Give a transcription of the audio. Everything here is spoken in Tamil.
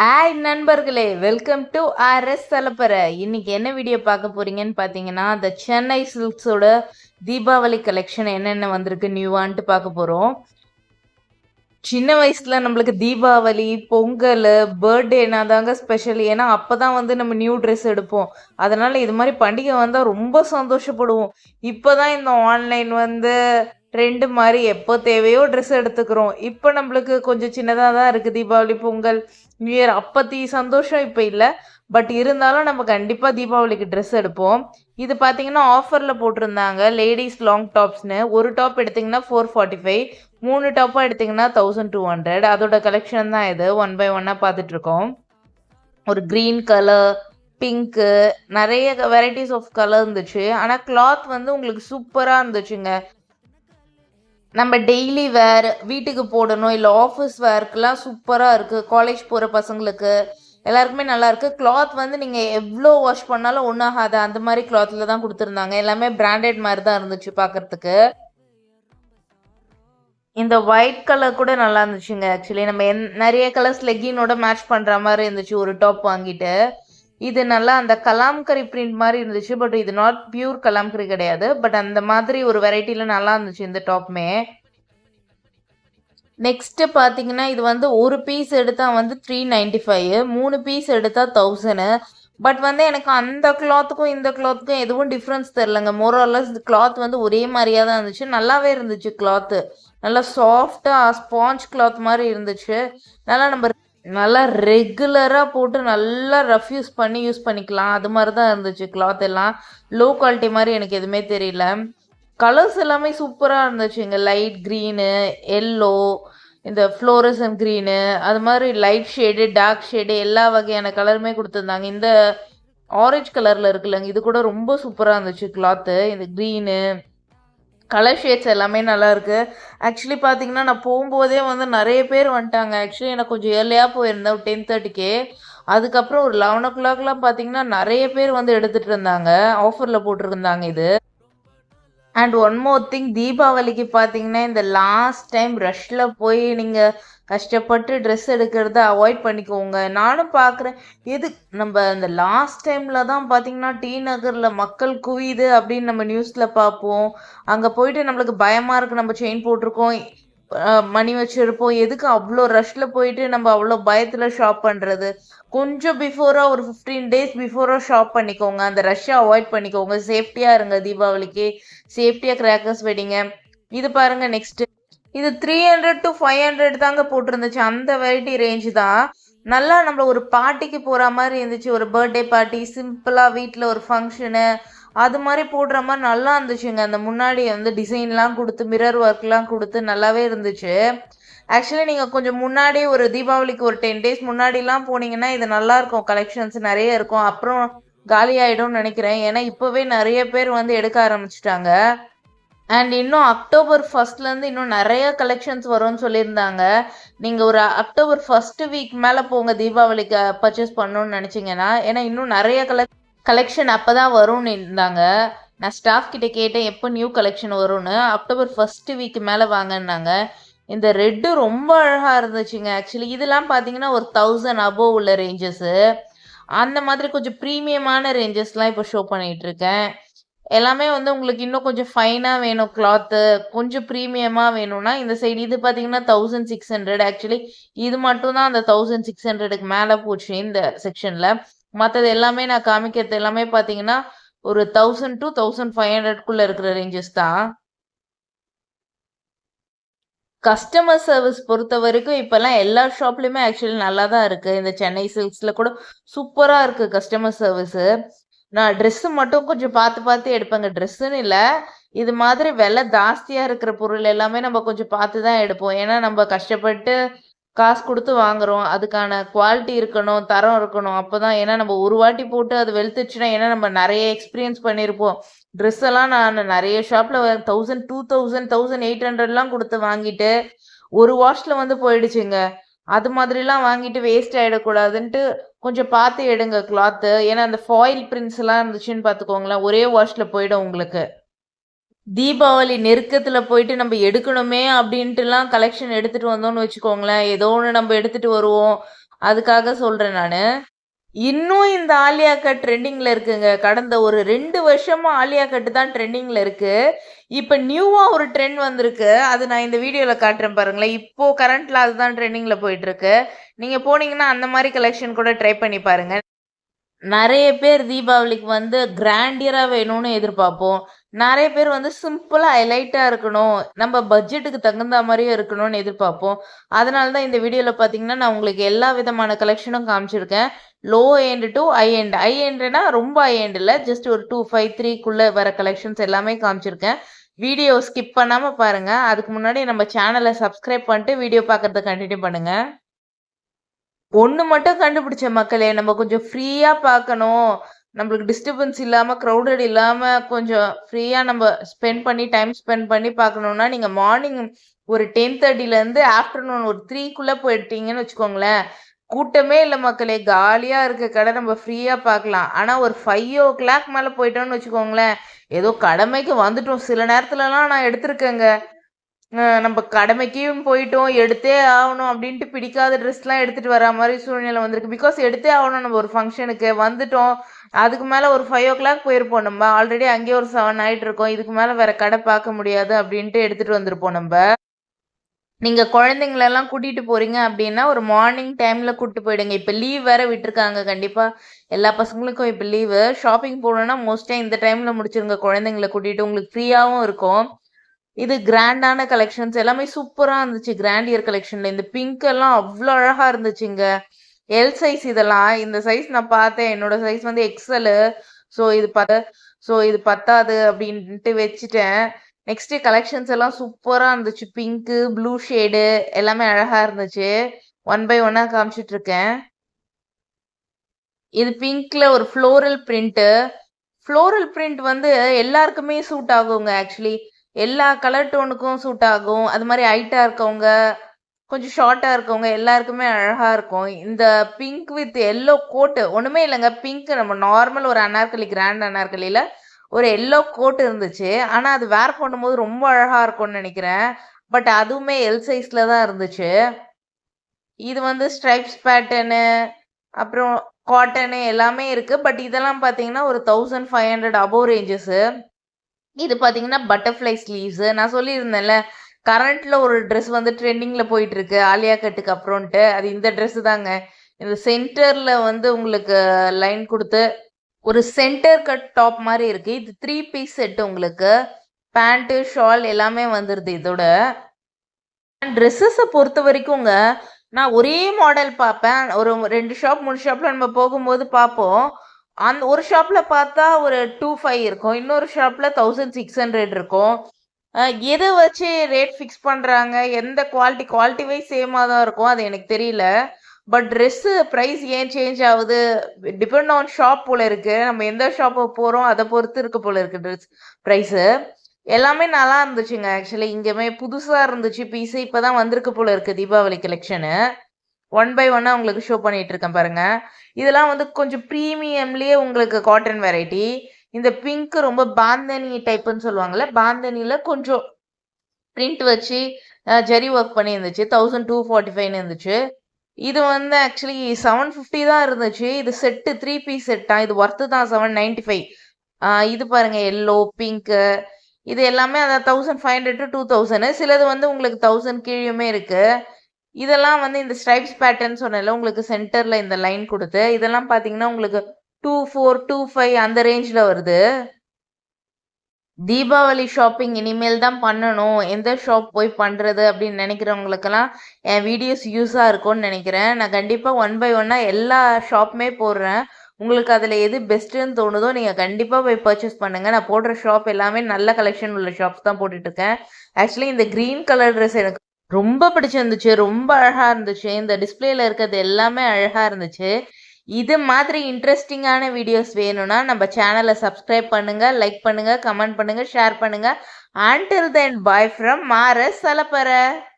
ஹாய் நண்பர்களே, வெல்கம் டு ஆர்எஸ் தலப்பறை. இன்னைக்கு என்ன வீடியோ பார்க்க போறீங்கன்னு பார்த்தீங்கன்னா, இந்த சென்னை சில்க்ஸோட தீபாவளி கலெக்ஷன் என்னென்ன வந்திருக்கு நியூவான்ட்டு பார்க்க போகிறோம். சின்ன வயசுல நம்மளுக்கு தீபாவளி, பொங்கல், பர்த்டேனா தாங்க ஸ்பெஷல். ஏன்னா அப்பதான் வந்து நம்ம நியூ ட்ரெஸ் எடுப்போம். அதனால இது மாதிரி பண்டிகை வந்தால் ரொம்ப சந்தோஷப்படுவோம். இப்போதான் இந்த ஆன்லைன் வந்து ட்ரெண்டு மாதிரி எப்போ தேவையோ ட்ரெஸ் எடுத்துக்கிறோம். இப்போ நம்மளுக்கு கொஞ்சம் சின்னதாக தான் இருக்குது தீபாவளி, பொங்கல், நியூ இயர். அப்பத்தி சந்தோஷம் இப்போ இல்லை. பட் இருந்தாலும் நம்ம கண்டிப்பாக தீபாவளிக்கு ட்ரெஸ் எடுப்போம். இது பார்த்தீங்கன்னா ஆஃபரில் போட்டிருந்தாங்க. லேடிஸ் லாங் டாப்ஸ்னு ஒரு டாப் எடுத்திங்கன்னா 445, 3 டாப்பாக எடுத்திங்கன்னா 1200. அதோட கலெக்ஷன் தான் இது. ஒன் பை ஒன்னாக பார்த்துட்ருக்கோம். ஒரு க்ரீன் கலர், பிங்க்கு, நிறைய வெரைட்டிஸ் ஆஃப் கலர் இருந்துச்சு. ஆனால் கிளாத் வந்து உங்களுக்கு சூப்பராக இருந்துச்சுங்க. நம்ம டெய்லி வேர், வீட்டுக்கு போடணும், இல்லை ஆஃபீஸ் வேர்க்கெலாம் சூப்பராக இருக்குது. காலேஜ் போகிற பசங்களுக்கு எல்லாருக்குமே நல்லா இருக்குது. கிளாத் வந்து நீங்கள் எவ்வளோ வாஷ் பண்ணாலும் ஒன்றாகாது. அந்த மாதிரி கிளாத்தில் தான் கொடுத்துருந்தாங்க. எல்லாமே பிராண்டட் மாதிரி தான் இருந்துச்சு பார்க்குறதுக்கு. இந்த ஒயிட் கலர் கூட நல்லா இருந்துச்சுங்க. ஆக்சுவலி நம்ம நிறைய கலர்ஸ் லெக்கினோட மேட்ச் பண்ணுற மாதிரி இருந்துச்சு ஒரு டாப் வாங்கிட்டு. இது நல்லா அந்த கலாம்கரி பிரிண்ட் மாதிரி இருந்துச்சு. பட் இது நாட் பியூர் கலாம்கரி கிடையாது. பட் அந்த மாதிரி ஒரு வெரைட்டியில் நல்லா இருந்துச்சு இந்த டாப்புமே. நெக்ஸ்ட்டு பார்த்தீங்கன்னா இது வந்து ஒரு பீஸ் எடுத்தால் வந்து 395, 3 பீஸ் எடுத்தால் 1000. பட் வந்து எனக்கு அந்த கிளாத்துக்கும் இந்த கிளாத்துக்கும் எதுவும் டிஃப்ரென்ஸ் தெரிலங்க. மோரல்லஸ் கிளாத் வந்து ஒரே மாதிரியாக தான் இருந்துச்சு. நல்லாவே இருந்துச்சு கிளாத்து. நல்லா சாஃப்டாக ஸ்பாஞ்ச் கிளாத் மாதிரி இருந்துச்சு. நல்லா ரெகுலராக போட்டு நல்லா ரஃப் யூஸ் பண்ணிக்கலாம். அது மாதிரி தான் இருந்துச்சு கிளாத் எல்லாம். லோ குவாலிட்டி மாதிரி எனக்கு எதுவுமே தெரியல. கலர்ஸ் எல்லாமே சூப்பராக இருந்துச்சுங்க. லைட் க்ரீனு, எல்லோ, இந்த ஃப்ளோரசன் க்ரீனு, அது மாதிரி லைட் ஷேடு, டார்க் ஷேடு எல்லா வகையான கலருமே கொடுத்துருந்தாங்க. இந்த ஆரஞ்ச் கலரில் இருக்குல்லங்க, இது கூட ரொம்ப சூப்பராக இருந்துச்சு கிளாத்து. இந்த க்ரீனு கலர் ஷேட்ஸ் எல்லாமே நல்லாயிருக்கு. ஆக்சுவலி பார்த்தீங்கன்னா நான் போகும்போதே வந்து நிறைய பேர் வந்துட்டாங்க. ஆக்சுவலி எனக்கு கொஞ்சம் ஏர்லியாக போயிருந்தேன், ஒரு 10:30க்கே. அதுக்கப்புறம் ஒரு 11 o'clock பார்த்தீங்கன்னா நிறைய பேர் வந்து எடுத்துகிட்டு இருந்தாங்க. ஆஃபரில் போட்டிருந்தாங்க இது. அண்ட் ஒன் மோர் திங், தீபாவளிக்கு பார்த்தீங்கன்னா இந்த லாஸ்ட் டைம் ரஷ்ல போய் நீங்கள் கஷ்டப்பட்டு ட்ரெஸ் எடுக்கிறத அவாய்ட் பண்ணிக்கோங்க. நானும் பார்க்குறேன். எது நம்ம இந்த லாஸ்ட் டைமில் தான் பார்த்தீங்கன்னா டி நகரில் மக்கள் குவியுது அப்படின்னு நம்ம நியூஸில் பார்ப்போம். அங்கே போயிட்டு நம்மளுக்கு பயமாக இருக்குது. நம்ம செயின் போட்டிருக்கோம், மணி வச்சுருப்போம். எதுக்கு அவ்வளோ ரஷ்ல போயிட்டு நம்ம அவ்வளோ பயத்தில் ஷாப் பண்ணுறது? கொஞ்சம் பிஃபோராக ஒரு 15 days பிஃபோராக ஷாப் பண்ணிக்கோங்க. அந்த ரஷ்ஷை அவாய்ட் பண்ணிக்கோங்க. சேஃப்டியாக இருங்க. தீபாவளிக்கு சேஃப்டியாக கிராக்கர்ஸ் வெடிங்க. இது பாருங்கள் நெக்ஸ்ட்டு. இது 300 to 500 தாங்க போட்டிருந்துச்சு. அந்த வெரைட்டி ரேஞ்ச் தான். நல்லா நம்ம ஒரு பார்ட்டிக்கு போகிற மாதிரி இருந்துச்சு. ஒரு பர்த்டே பார்ட்டி, சிம்பிளாக வீட்டில் ஒரு ஃபங்க்ஷனு, அது மாதிரி போடுற மாதிரி நல்லா இருந்துச்சுங்க. அந்த முன்னாடி வந்து டிசைன்லாம் கொடுத்து, மிரர் ஒர்க்லாம் கொடுத்து நல்லாவே இருந்துச்சு. ஆக்சுவலி நீங்கள் கொஞ்சம் முன்னாடி ஒரு தீபாவளிக்கு ஒரு 10 days முன்னாடிலாம் போனீங்கன்னா இது நல்லாயிருக்கும். கலெக்ஷன்ஸ் நிறைய இருக்கும். அப்புறம் காலி ஆகிடும்னு நினைக்கிறேன். ஏன்னா இப்போவே நிறைய பேர் வந்து எடுக்க ஆரம்பிச்சிட்டாங்க. அண்ட் இன்னும் அக்டோபர் 1st இன்னும் நிறைய கலெக்ஷன்ஸ் வரும்னு சொல்லியிருந்தாங்க. நீங்கள் ஒரு அக்டோபர் 1st வீக் மேலே போங்க தீபாவளிக்கு பர்ச்சேஸ் பண்ணணும்னு நினச்சிங்கன்னா. ஏன்னா இன்னும் நிறைய கலெக்ஷன் அப்போ தான் வரும்னு இருந்தாங்க. நான் ஸ்டாஃப் கிட்ட கேட்டேன் எப்போ நியூ கலெக்ஷன் வரும்னு. அக்டோபர் 1st வீக் மேலே வாங்கினாங்க. இந்த ரெட்டு ரொம்ப அழகாக இருந்துச்சுங்க. ஆக்சுவலி இதெல்லாம் பார்த்தீங்கன்னா ஒரு 1000 above உள்ள ரேஞ்சஸ்ஸு. அந்த மாதிரி கொஞ்சம் ப்ரீமியமான ரேஞ்சஸ்லாம் இப்போ ஷோ பண்ணிகிட்ருக்கேன். எல்லாமே வந்து உங்களுக்கு இன்னும் கொஞ்சம் ஃபைனாக வேணும் கிளாத்து, கொஞ்சம் ப்ரீமியமாக வேணும்னா இந்த சைடு. இது பார்த்தீங்கன்னா 1600. ஆக்சுவலி இது மட்டும் தான் அந்த 1600க்கு மேலே போச்சு இந்த செக்ஷனில். மற்றது எல்லாமே நான் காமிக்கிறது எல்லாமே பார்த்தீங்கன்னா ஒரு 1000 to 1500க்குள்ளே இருக்கிற ரேஞ்சஸ் தான். கஸ்டமர் சர்வீஸ் பொறுத்த வரைக்கும் இப்போல்லாம் எல்லா ஷாப்லேயுமே ஆக்சுவலி நல்லா தான் இருக்குது. இந்த சென்னை சில்க்ஸில் கூட சூப்பராக இருக்குது கஸ்டமர் சர்வீஸு. நான் ட்ரெஸ்ஸு மட்டும் கொஞ்சம் பார்த்து பார்த்து எடுப்பேங்க. ட்ரெஸ்ஸுன்னு இல்லை, இது மாதிரி விலை ஜாஸ்தியாக இருக்கிற பொருள் எல்லாமே நம்ம கொஞ்சம் பார்த்து தான் எடுப்போம். ஏன்னா நம்ம கஷ்டப்பட்டு காசு கொடுத்து வாங்குறோம். அதுக்கான குவாலிட்டி இருக்கணும், தரம் இருக்கணும். அப்போ தான். ஏன்னா நம்ம ஒரு வாட்டி போட்டு அது வெளுத்துச்சுன்னா, ஏன்னா நம்ம நிறைய எக்ஸ்பீரியன்ஸ் பண்ணியிருப்போம். ட்ரெஸ் எல்லாம் நான் நிறைய ஷாப்பில் 1000, 2000, 1800லாம் கொடுத்து வாங்கிட்டு ஒரு வாஷில் வந்து போயிடுச்சுங்க. அது மாதிரிலாம் வாங்கிட்டு வேஸ்ட் ஆகிடக்கூடாதுன்ட்டு கொஞ்சம் பார்த்து எடுங்க கிளாத்து. ஏன்னா அந்த ஃபாயில் பிரிண்ட்ஸ்லாம் இருந்துச்சுன்னு பார்த்துக்கோங்களேன், ஒரே வாஷில் போயிடும் உங்களுக்கு. தீபாவளி நெருக்கத்தில் போயிட்டு நம்ம எடுக்கணுமே அப்படின்ட்டுலாம் கலெக்ஷன் எடுத்துகிட்டு வந்தோம்னு வச்சுக்கோங்களேன், ஏதோ ஒன்று நம்ம எடுத்துகிட்டு வருவோம். அதுக்காக சொல்றேன் நானு. இன்னும் இந்த ஆலியா கட் ட்ரெண்டிங்ல இருக்குங்க. கடந்த ஒரு 2 வருஷமா ஆலியா கட் தான் ட்ரெண்டிங்ல இருக்கு. இப்ப நியூவா ஒரு ட்ரெண்ட் வந்திருக்கு. அது நான் இந்த வீடியோல காட்டுறேன் பாருங்களேன். இப்போ கரண்ட்ல அதுதான் ட்ரெண்டிங்ல போயிட்டு இருக்கு. நீங்க போனீங்கன்னா அந்த மாதிரி கலெக்ஷன் கூட ட்ரை பண்ணி பாருங்க. நெறைய பேர் தீபாவளிக்கு வந்து கிராண்டியரா வேணும்னு எதிர்பார்ப்போம். நெறைய பேர் வந்து சிம்பிளா ஹைலைட்டா இருக்கணும். நம்ம பட்ஜெட்டுக்கு தகுந்தா மாரியே இருக்கணும்னு எதிர்பார்ப்போம். அதனால தான் இந்த வீடியோல பார்த்தீங்கன்னா, நான் உங்களுக்கு எல்லா விதமான கலெக்ஷனும் காமிச்சிருக்கேன். Low end to high end. High எண்டுனா ரொம்ப ஹை எண்ட் இல்ல. ஜஸ்ட் ஒரு 253க்குள்ள வர கலெக்ஷன்ஸ் எல்லாமே காமிச்சிருக்கேன். வீடியோ ஸ்கிப் பண்ணாம பாருங்க. அதுக்கு முன்னாடி நம்ம சேனல சப்ஸ்கிரைப் பண்ணிட்டு வீடியோ பார்க்கறத கன்டின்யூ பண்ணுங்க. ஒண்ணு மட்டும் கண்டுபிடிச்சேன் மக்களே. நம்ம கொஞ்சம் ஃப்ரீயா பார்க்கணும். நம்மளுக்கு டிஸ்டர்பன்ஸ் இல்லாம, க்ரவுடட் இல்லாம கொஞ்சம் ஃப்ரீயா நம்ம டைம் ஸ்பெண்ட் பண்ணி பார்க்கணும்னா, நீங்க மார்னிங் ஒரு 10:30லேருந்து ஆஃப்டர்நூன் ஒரு 3க்குள்ள போயிட்டீங்கன்னு வச்சுக்கோங்களேன். கூட்டமே இல்ல மக்களே. காலியா இருக்க கடை நம்ம ஃப்ரீயா பார்க்கலாம். ஆனா ஒரு 5:00 மேல போயிட்டோம்னு வச்சுக்கோங்களேன், ஏதோ கடமைக்கு வந்துட்டோம். சில நேரத்துலலாம் நான் எடுத்திருக்கேங்க. நம்ம கடமைக்கும் போயிட்டோம், எடுத்தே ஆகணும் அப்படின்ட்டு பிடிக்காத ட்ரெஸ்லாம் எடுத்துட்டு வரா மாரி சூழ்நிலை வந்திருக்கு. பிகாஸ் எடுத்தே ஆகணும் நம்ம ஒரு ஃபங்ஷனுக்கு வந்துட்டோம். அதுக்கு மேல ஒரு 5:00 போயிருப்போம் நம்ம. ஆல்ரெடி அங்கேயே ஒரு 7 ஆயிட்டுருக்கும். இதுக்கு மேல வேற கடை பார்க்க முடியாது அப்படின்ட்டு எடுத்துட்டு வந்திருப்போம் நம்ப. நீங்க குழந்தைங்களெல்லாம் கூட்டிட்டு போறீங்க அப்படின்னா, ஒரு மார்னிங் டைம்ல கூட்டிட்டு போயிடுங்க. இப்ப லீவ் வேற விட்டுருக்காங்க. கண்டிப்பா எல்லா பசங்களுக்கும் இப்ப லீவு. ஷாப்பிங் போகணும்னா மோஸ்ட்டா இந்த டைம்ல முடிச்சிருங்க குழந்தைங்கள கூட்டிட்டு. உங்களுக்கு ஃப்ரீயாவும் இருக்கும். இது கிராண்டான கலெக்ஷன்ஸ் எல்லாமே சூப்பரா இருந்துச்சு. கிராண்டியர் கலெக்ஷன்ல இந்த பிங்க் எல்லாம் அவ்வளோ அழகா இருந்துச்சுங்க. எல் சைஸ் இதெல்லாம். இந்த சைஸ் நான் பார்த்தேன். என்னோட சைஸ் வந்து எக்ஸலு. ஸோ இது பத்தாது அப்படின்ட்டு வச்சுட்டேன். நெக்ஸ்ட் கலெக்ஷன்ஸ் எல்லாம் சூப்பரா இருந்துச்சு. பிங்க்கு, ப்ளூ ஷேடு எல்லாமே அழகா இருந்துச்சு. ஒன் பை ஒன்னா காமிச்சிட்டு இருக்கேன். இது பிங்க்ல ஒரு ஃப்ளோரல் பிரிண்ட். ஃப்ளோரல் பிரிண்ட் வந்து எல்லாருக்குமே சூட் ஆகுங்க ஆக்சுவலி. எல்லா கலர் டோனுக்கும் சூட் ஆகும். அது மாதிரி ஹைட்டா இருக்கவங்க, கொஞ்சம் ஷார்ட்டா இருக்கவங்க எல்லாருக்குமே அழகா இருக்கும். இந்த பிங்க் வித் எல்லோ கோட் ஒண்ணுமே இல்லைங்க. பிங்க் நம்ம நார்மல் ஒரு அனார்கலி, கிராண்ட் அனார்கலியில ஒரு எல்லோ கோட் இருந்துச்சு. ஆனா அது வேர் பண்ணும்போது ரொம்ப அழகா இருக்கும்னு நினைக்கிறேன். பட் அதுவுமே எல் சைஸ்ல தான் இருந்துச்சு. இது வந்து ஸ்ட்ரைப்ஸ் பேட்டர்னு, அப்புறம் காட்டனு எல்லாமே இருக்கு. பட் இதெல்லாம் பார்த்தீங்கன்னா ஒரு 1500 அபோவ் ரேஞ்சஸ். இது பார்த்தீங்கன்னா பட்டர்ஃப்ளை ஸ்லீவ்ஸ். நான் சொல்லியிருந்தேன்ல, கரண்ட்ல ஒரு ட்ரெஸ் வந்து ட்ரெண்டிங்ல போயிட்டு இருக்கு ஆலியா கட்டுக்கு அப்புறம்ட்டு. அது இந்த ட்ரெஸ் தாங்க. இந்த சென்டர்ல வந்து உங்களுக்கு லைன் கொடுத்து ஒரு சென்டர் கட் டாப் மாதிரி இருக்கு. இது 3 பீஸ் செட் உங்களுக்கு. பேண்ட், ஷால் எல்லாமே வந்துருது இதோட. ட்ரெஸ்ஸஸை பொறுத்த வரைக்குங்க, நான் ஒரே மாடல் பார்ப்பேன். ஒரு 2 ஷாப் 3 ஷாப்ல நம்ம போகும்போது பார்ப்போம். அந்த ஒரு ஷாப்ல பார்த்தா ஒரு 2500 இருக்கும். இன்னொரு ஷாப்ல 1600 இருக்கும். எத வச்சு ரேட் ஃபிக்ஸ் பண்றாங்க? எந்த குவாலிட்டி வைஸ் சேமா தான் இருக்கும். அது எனக்கு தெரியல. பட் ட்ரெஸ்ஸு பிரைஸ் ஏன் சேஞ்ச் ஆகுது? டிபெண்ட் ஆன் ஷாப் போல இருக்கு. நம்ம எந்த ஷாப்பு போறோம் அத பொறுத்து இருக்கு போல இருக்கு ட்ரெஸ் பிரைஸு. எல்லாமே நல்லா இருந்துச்சுங்க. ஆக்சுவலி இங்கேயுமே புதுசா இருந்துச்சு பீஸு. இப்பதான் வந்திருக்கு போல இருக்கு தீபாவளி கலெக்ஷனு. ஒன் பை ஒன்னா உங்களுக்கு ஷோ பண்ணிட்டு இருக்கேன் பாருங்க. இதெல்லாம் வந்து கொஞ்சம் ப்ரீமியம்லயே உங்களுக்கு காட்டன் வெரைட்டி. இந்த பிங்க் ரொம்ப பாந்தனி டைப்புன்னு சொல்லுவாங்கல்ல. பாந்தனில கொஞ்சம் பிரிண்ட் வச்சு ஜரி ஒர்க் பண்ணி இருந்துச்சு. 1245 இருந்துச்சு. இது வந்து ஆக்சுவலி 750 தான் இருந்துச்சு. இது செட்டு 3 பீஸ் செட்டா. இது ஒர்த்து தான் 795. இது பாருங்க எல்லோ, பிங்க் இது எல்லாமே அதான் 1500 to 2000. சிலது வந்து உங்களுக்கு 1000 கீழயுமே இருக்கு. இதெல்லாம் வந்து இந்த ஸ்ட்ரைப்ஸ் பேட்டர்ன் சொன்னேன்ல, உங்களுக்கு சென்டர்ல இந்த லைன் கொடுத்து இதெல்லாம் பார்த்தீங்கன்னா உங்களுக்கு 24, 25 அந்த ரேஞ்சில் வருது. தீபாவளி ஷாப்பிங் இனிமேல் தான் பண்ணணும். எந்த ஷாப் போய் பண்ணுறது அப்படின்னு நினைக்கிறவங்களுக்கெல்லாம் என் வீடியோஸ் யூஸாக இருக்கும்னு நினைக்கிறேன். நான் கண்டிப்பாக ஒன் பை ஒன்னாக எல்லா ஷாப்புமே போடுறேன். உங்களுக்கு அதில் எது பெஸ்ட்டுன்னு தோணுதோ நீங்கள் கண்டிப்பாக போய் பர்ச்சேஸ் பண்ணுங்கள். நான் போடுற ஷாப் எல்லாமே நல்ல கலெக்ஷன் உள்ள ஷாப்ஸ் தான் போட்டுட்ருக்கேன். ஆக்சுவலி இந்த க்ரீன் கலர் ட்ரெஸ் எனக்கு ரொம்ப பிடிச்சிருந்துச்சு. ரொம்ப அழகாக இருந்துச்சு. இந்த டிஸ்பிளேல இருக்கிறது எல்லாமே அழகாக இருந்துச்சு. இது மாதிரி இன்ட்ரெஸ்டிங்கான வீடியோஸ் வேணும்னா நம்ம சேனலை சப்ஸ்கிரைப் பண்ணுங்க, லைக் பண்ணுங்க, கமெண்ட் பண்ணுங்க, ஷேர் பண்ணுங்க. Until then, bye from Maras Salapara.